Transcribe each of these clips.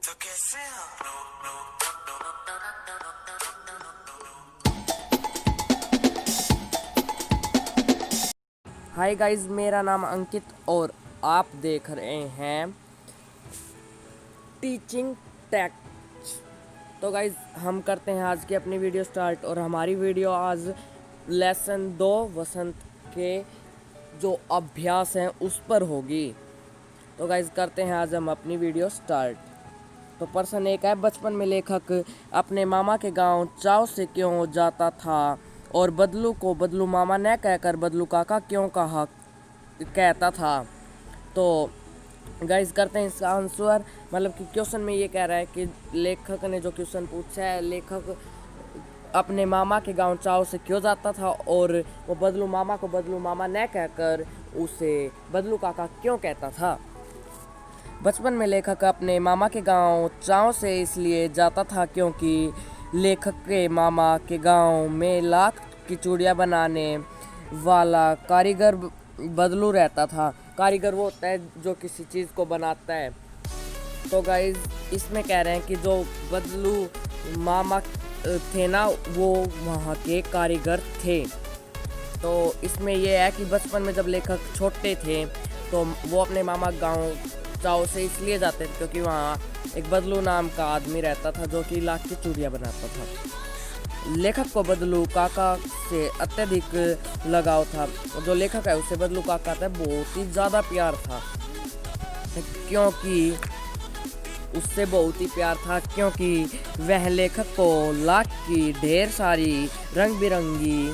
तो कैसे hi guys, मेरा नाम अंकित और आप देख रहे हैं टीचिंग टेक। तो गाइस, हम करते हैं आज की अपनी वीडियो स्टार्ट। और हमारी वीडियो आज लेसन 2 वसंत के जो अभ्यास हैं उस पर होगी। तो गाइस, करते हैं आज हम अपनी वीडियो स्टार्ट। तो पर्सन एक है, बचपन में लेखक अपने मामा के गांव चाव से क्यों जाता था और बदलू को बदलू मामा न कहकर बदलू काका क्यों कहता था। तो गाइस, करते हैं इसका आंसर। मतलब कि क्वेश्चन में ये कह रहा है कि लेखक ने जो क्वेश्चन पूछा है, लेखक अपने मामा के गांव चाव से क्यों जाता था और वो बदलू मामा को बदलू मामा न कहकर उसे बदलू काका क्यों कहता था। बचपन में लेखक अपने मामा के गांव चाव से इसलिए जाता था क्योंकि लेखक के मामा के गांव में लाख की चूड़ियाँ बनाने वाला कारीगर बदलू रहता था। कारीगर वो होता है जो किसी चीज़ को बनाता है। तो गाइज, इसमें कह रहे हैं कि जो बदलू मामा थे ना, वो वहाँ के कारीगर थे। तो इसमें यह है कि बचपन में जब लेखक छोटे थे तो वो अपने मामा गांव चाव से इसलिए जाते थे क्योंकि वहाँ एक बदलू नाम का आदमी रहता था जो कि लाख की चूड़ियाँ बनाता था। लेखक को बदलू काका से अत्यधिक लगाव था। जो लेखक है उससे बदलू काका था बहुत ही ज़्यादा प्यार था, क्योंकि उससे बहुत ही प्यार था क्योंकि वह लेखक को लाख की ढेर सारी रंग बिरंगी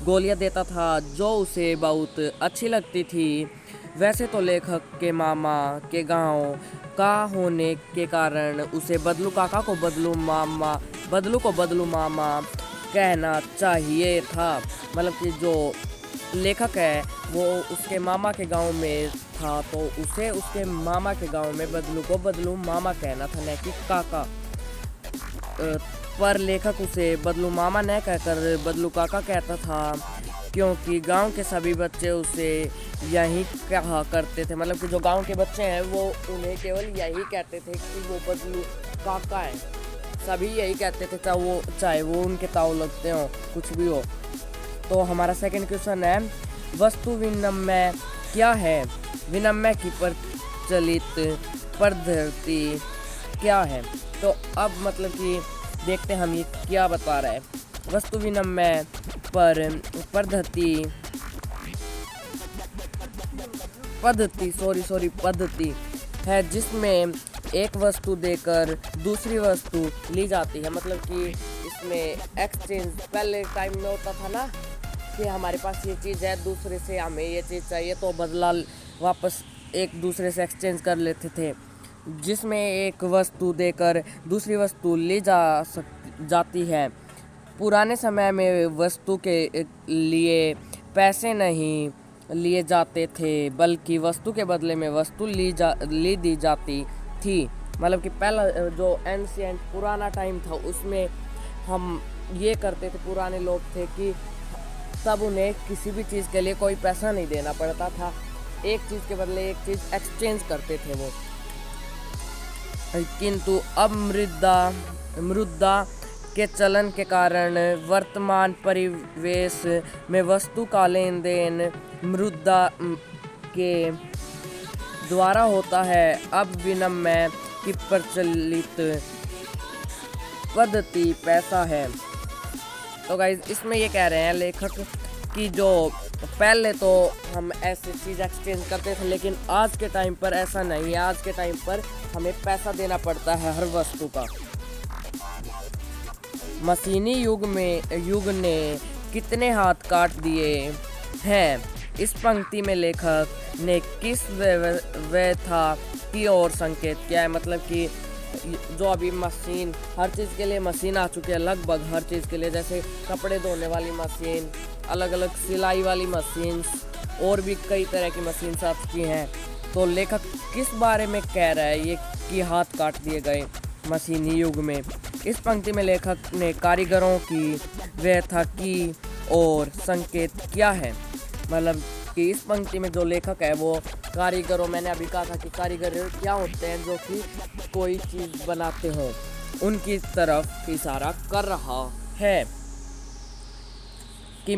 गोलियां देता था जो उसे बहुत अच्छी लगती थी। वैसे तो लेखक के मामा के गांव का होने के कारण उसे बदलू काका को बदलू को बदलू मामा कहना चाहिए था। मतलब कि जो लेखक है वो उसके मामा के गांव में था तो उसे उसके मामा के गांव में बदलू को बदलू मामा कहना था, न कि काका। पर लेखक उसे बदलू मामा न कहकर बदलू काका कहता था क्योंकि गांव के सभी बच्चे उसे यही कहा करते थे। मतलब कि जो गांव के बच्चे हैं वो उन्हें केवल यही कहते थे कि वो बदलू काका है। सभी यही कहते थे, चाहे वो उनके ताऊ लगते हो, कुछ भी हो। तो हमारा सेकंड क्वेश्चन है, वस्तु विनिमय क्या है? विनिमय की प्रचलित पद्धति क्या है? तो अब मतलब कि देखते हैं हम ये क्या बता रहा है। वस्तु विनिमय पद्धति है जिसमें एक वस्तु देकर दूसरी वस्तु ली जाती है। मतलब कि इसमें एक्सचेंज पहले टाइम में होता था ना कि हमारे पास ये चीज़ है, दूसरे से हमें ये चीज़ चाहिए तो बदला वापस एक दूसरे से एक्सचेंज कर लेते थे, जिसमें एक वस्तु देकर दूसरी वस्तु ली जाती है। पुराने समय में वस्तु के लिए पैसे नहीं लिए जाते थे बल्कि वस्तु के बदले में वस्तु ली दी जाती थी। मतलब कि पहला जो एंशिएंट पुराना टाइम था उसमें हम ये करते थे, पुराने लोग थे कि तब उन्हें किसी भी चीज़ के लिए कोई पैसा नहीं देना पड़ता था, एक चीज़ के बदले एक चीज़ एक्सचेंज करते थे वो। किंतु अब मुद्रा के चलन के कारण वर्तमान परिवेश में वस्तु का लेन देन मुद्रा के द्वारा होता है। अब विनिमय की प्रचलित पद्धति पैसा है। तो गाइस, इसमें ये कह रहे हैं लेखक कि जो पहले तो हम ऐसी चीज़ एक्सचेंज करते थे, लेकिन आज के टाइम पर ऐसा नहीं है। आज के टाइम पर हमें पैसा देना पड़ता है हर वस्तु का। मशीनी युग ने कितने हाथ काट दिए हैं? इस पंक्ति में लेखक ने किस व्यवस्था की ओर संकेत किया है? मतलब कि जो अभी मशीन, हर चीज़ के लिए मशीन आ चुकी है, लगभग हर चीज़ के लिए, जैसे कपड़े धोने वाली मशीन, अलग अलग सिलाई वाली मशीन और भी कई तरह की मशीन आ चुकी हैं। तो लेखक किस बारे में कह रहा है ये कि हाथ काट दिए गए मशीनी युग में? इस पंक्ति में लेखक ने कारीगरों की व्यवस्था की और संकेत किया है। मतलब कि इस पंक्ति में जो लेखक है वो कारीगरों, मैंने अभी कहा था कि कारीगर क्या होते हैं जो कि कोई चीज़ बनाते हों, उनकी तरफ इशारा कर रहा है कि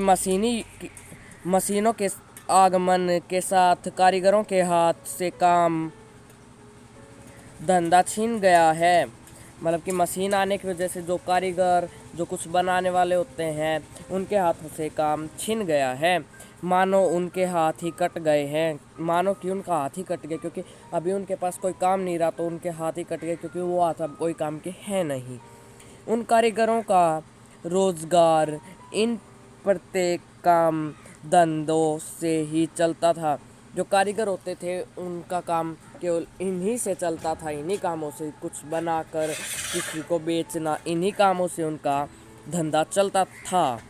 मशीनों के आगमन के साथ कारीगरों के हाथ से काम धंधा छीन गया है। मतलब कि मशीन आने की वजह से जो कारीगर, जो कुछ बनाने वाले होते हैं, उनके हाथों से काम छिन गया है। मानो उनके हाथ ही कट गए हैं, मानो कि उनका हाथ ही कट गया, क्योंकि अभी उनके पास कोई काम नहीं रहा तो उनके हाथ ही कट गए, क्योंकि वो हाथ अब कोई काम के हैं नहीं। उन कारीगरों का रोजगार इन प्रत्येक काम धंधों से ही चलता था। जो कारीगर होते थे उनका काम केवल इन्हीं से चलता था, इन्हीं कामों से कुछ बनाकर किसी को बेचना, इन्हीं कामों से उनका धंधा चलता था।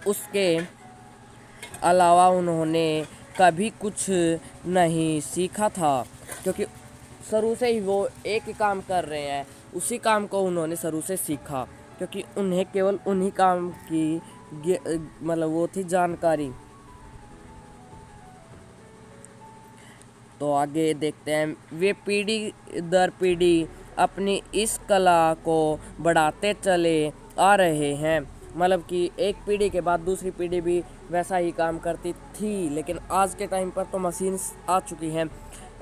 उसके अलावा उन्होंने कभी कुछ नहीं सीखा था, क्योंकि शुरू से ही वो एक ही काम कर रहे हैं, उसी काम को उन्होंने शुरू से सीखा, क्योंकि उन्हें केवल उन्हीं काम की मतलब वो थी जानकारी। तो आगे देखते हैं, वे पीढ़ी दर पीढ़ी अपनी इस कला को बढ़ाते चले आ रहे हैं। मतलब कि एक पीढ़ी के बाद दूसरी पीढ़ी भी वैसा ही काम करती थी, लेकिन आज के टाइम पर तो मशीन आ चुकी हैं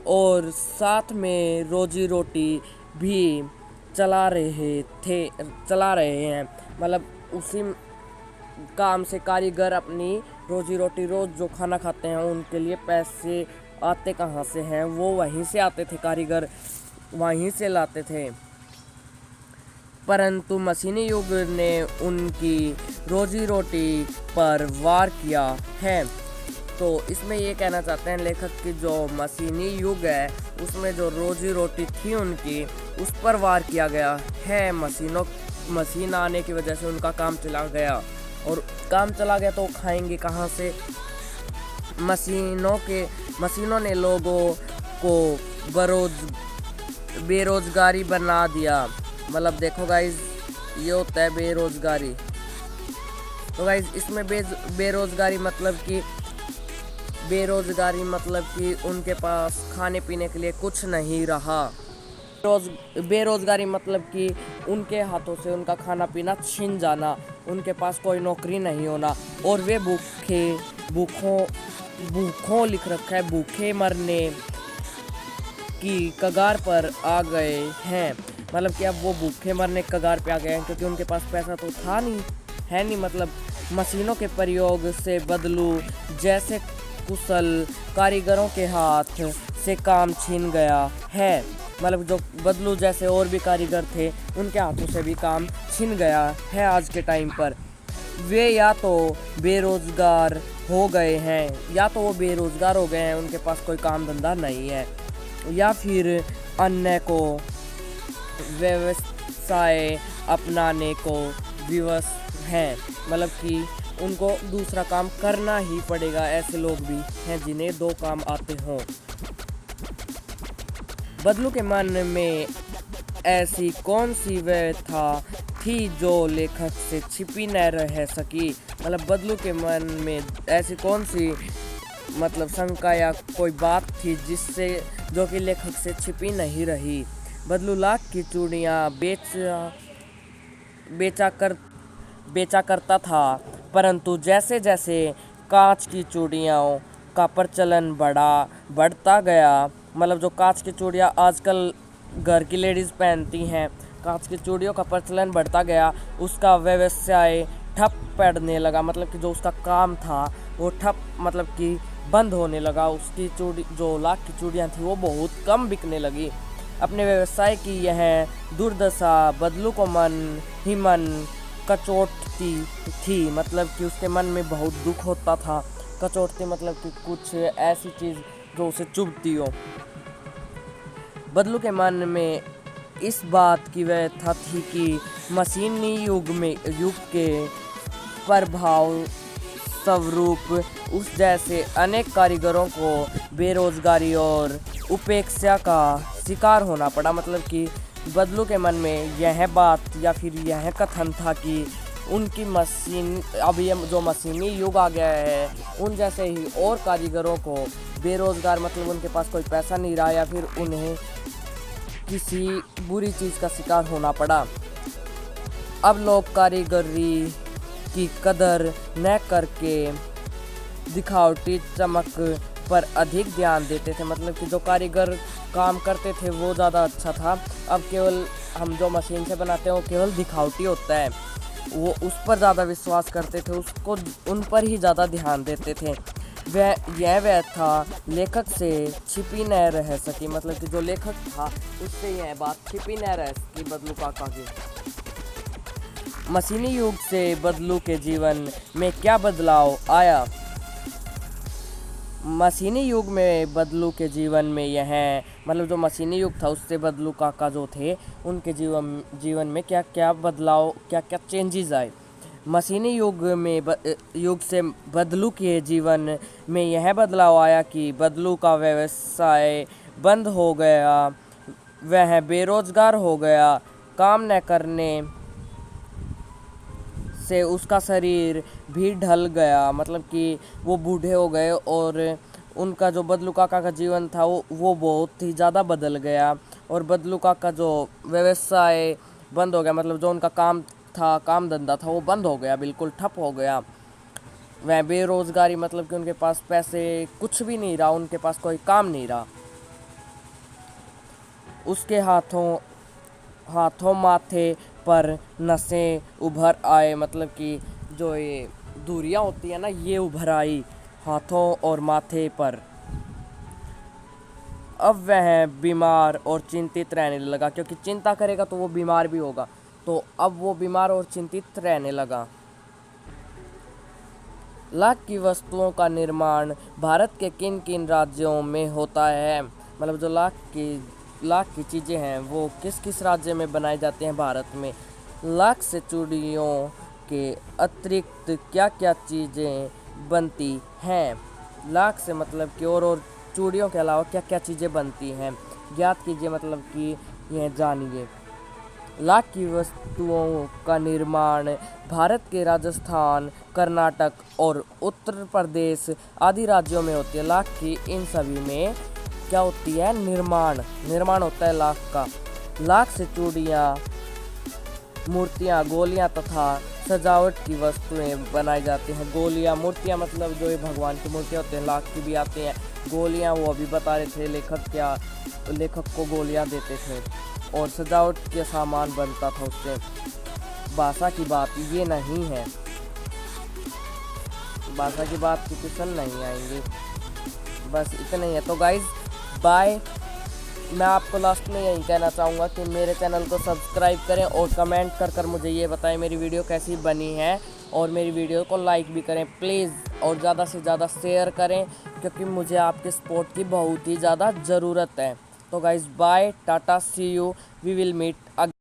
और साथ में रोजी रोटी भी चला रहे हैं। मतलब उसी काम से कारीगर अपनी रोजी रोटी, रोज़ जो खाना खाते हैं उनके लिए पैसे आते कहाँ से हैं, वो वहीं से आते थे, कारीगर वहीं से लाते थे। परंतु मशीनी युग ने उनकी रोजी रोटी पर वार किया है। तो इसमें ये कहना चाहते हैं लेखक कि जो मशीनी युग है उसमें जो रोजी रोटी थी उनकी, उस पर वार किया गया है। मशीन आने की वजह से उनका काम चला गया, और काम चला गया तो खाएंगे कहाँ से। मशीनों ने लोगों को बेरोजगारी बना दिया। मतलब देखो गाइज, ये होता है बेरोजगारी। तो गाइज इसमें बेरोजगारी मतलब कि उनके पास खाने पीने के लिए कुछ नहीं रहा। बेरोजगारी मतलब कि उनके हाथों से उनका खाना पीना छिन जाना, उनके पास कोई नौकरी नहीं होना, और वे भूखों लिख रखा है, भूखे मरने की कगार पर आ गए हैं। मतलब कि अब वो भूखे मरने की कगार पे आ गए हैं, क्योंकि उनके पास पैसा तो है नहीं। मतलब मशीनों के प्रयोग से बदलू जैसे कुशल कारीगरों के हाथ से काम छीन गया है। मतलब जो बदलू जैसे और भी कारीगर थे, उनके हाथों से भी काम छिन गया है आज के टाइम पर। वे या तो बेरोजगार हो गए हैं, उनके पास कोई काम धंधा नहीं है, या फिर अन्य को व्यवसाय अपनाने को विवश हैं। मतलब कि उनको दूसरा काम करना ही पड़ेगा। ऐसे लोग भी हैं जिन्हें दो काम आते हों। बदलू के मन में ऐसी कौन सी व्यथा थी जो लेखक से छिपी न रह सकी। मतलब बदलू के मन में ऐसी कौन सी शंका या कोई बात थी जो कि लेखक से छिपी नहीं रही। बदलू लाख की चूड़ियाँ बेचा करता था, परंतु जैसे जैसे कांच की चूड़ियों का प्रचलन बढ़ता गया, मतलब जो कांच की चूड़ियाँ आजकल घर की लेडीज़ पहनती हैं, कांच की चूड़ियों का प्रचलन बढ़ता गया, उसका व्यवसाय ठप पड़ने लगा। मतलब कि जो उसका काम था वो बंद होने लगा। उसकी जो लाख की चूड़ियाँ थी वो बहुत कम बिकने लगी। अपने व्यवसाय की यह दुर्दशा बदलू को मन कचोटती थी। मतलब कि उसके मन में बहुत दुख होता था। कचोटती मतलब कि कुछ ऐसी चीज़ जो उसे चुभती हो। बदलू के मन में इस बात की व्यथा थी कि मशीनी युग के प्रभाव स्वरूप उस जैसे अनेक कारीगरों को बेरोजगारी और उपेक्षा का शिकार होना पड़ा। मतलब कि बदलू के मन में यह बात या फिर यह कथन था कि उनकी मशीन, अब ये जो मशीनी युग आ गया है, उन जैसे ही और कारीगरों को बेरोज़गार मतलब उनके पास कोई पैसा नहीं रहा या फिर उन्हें किसी बुरी चीज़ का शिकार होना पड़ा। अब लोग कारीगरी की कदर न करके दिखावटी चमक पर अधिक ध्यान देते थे। मतलब कि जो कारीगर काम करते थे वो ज़्यादा अच्छा था। अब केवल हम जो मशीन से बनाते हैं वो केवल दिखावटी होता है, वो उस पर ज़्यादा विश्वास करते थे, उसको उन पर ही ज़्यादा ध्यान देते थे। वह था लेखक से छिपी न रह सकी। मतलब कि जो लेखक था उससे यह बात छिपी न रह सकी बदलू काका की। मशीनी युग से बदलू के जीवन में क्या बदलाव आया? मशीनी युग में बदलू के जीवन में यह मतलब जो मशीनी युग था उससे बदलू काका जो थे उनके जीवन में क्या क्या बदलाव, क्या क्या चेंजेस आए। मशीनी युग से बदलू के जीवन में यह बदलाव आया कि बदलू का व्यवसाय बंद हो गया, वह बेरोजगार हो गया। काम न करने से उसका शरीर भी ढल गया। मतलब कि वो बूढ़े हो गए और उनका जो बदलू काका का जीवन था वो बहुत ही ज़्यादा बदल गया। और बदलू काका जो व्यवसाय बंद हो गया, मतलब जो उनका काम था, काम धंधा था, वो बंद हो गया, बिल्कुल ठप हो गया। वह बेरोजगारी मतलब कि उनके पास पैसे कुछ भी नहीं रहा, उनके पास कोई काम नहीं रहा। उसके हाथों माथे पर नसें उभर आए। मतलब कि जो ये दूरियां होती है ना, ये उभर आई हाथों और माथे पर। अब वह बीमार और चिंतित रहने लगा, क्योंकि चिंता करेगा तो वो बीमार भी होगा, तो अब वो बीमार और चिंतित रहने लगा। लाख की वस्तुओं का निर्माण भारत के किन किन राज्यों में होता है? मतलब जो लाख की चीज़ें हैं वो किस किस राज्य में बनाई जाती हैं भारत में? लाख से चूड़ियों के अतिरिक्त क्या क्या चीज़ें बनती हैं? लाख से मतलब कि और चूड़ियों के अलावा क्या क्या चीज़ें बनती हैं, ज्ञात कीजिए, मतलब कि यह जानिए। लाख की वस्तुओं का निर्माण भारत के राजस्थान, कर्नाटक और उत्तर प्रदेश आदि राज्यों में होती है। लाख की इन सभी में क्या होती है? निर्माण होता है लाख का। लाख से चूड़ियाँ, मूर्तियाँ, गोलियाँ तथा सजावट की वस्तुएं बनाई जाती हैं। गोलियाँ, मूर्तियाँ मतलब जो ये भगवान की मूर्तियाँ होती हैं, लाख की भी आती हैं। गोलियाँ वो अभी बता रहे थे, लेखक को गोलियाँ देते थे और सजावट के सामान बनता था उससे। भाषा की बात ये नहीं है, भाषा की बात की क्वेश्चन नहीं आएंगे। बस इतना ही है। तो गाइज बाय। मैं आपको लास्ट में यही कहना चाहूँगा कि मेरे चैनल को सब्सक्राइब करें और कमेंट कर मुझे ये बताएं मेरी वीडियो कैसी बनी है, और मेरी वीडियो को लाइक भी करें प्लीज़, और ज़्यादा से ज़्यादा शेयर करें, क्योंकि मुझे आपके सपोर्ट की बहुत ही ज़्यादा ज़रूरत है। तो guys bye, tata, see you, we will meet again.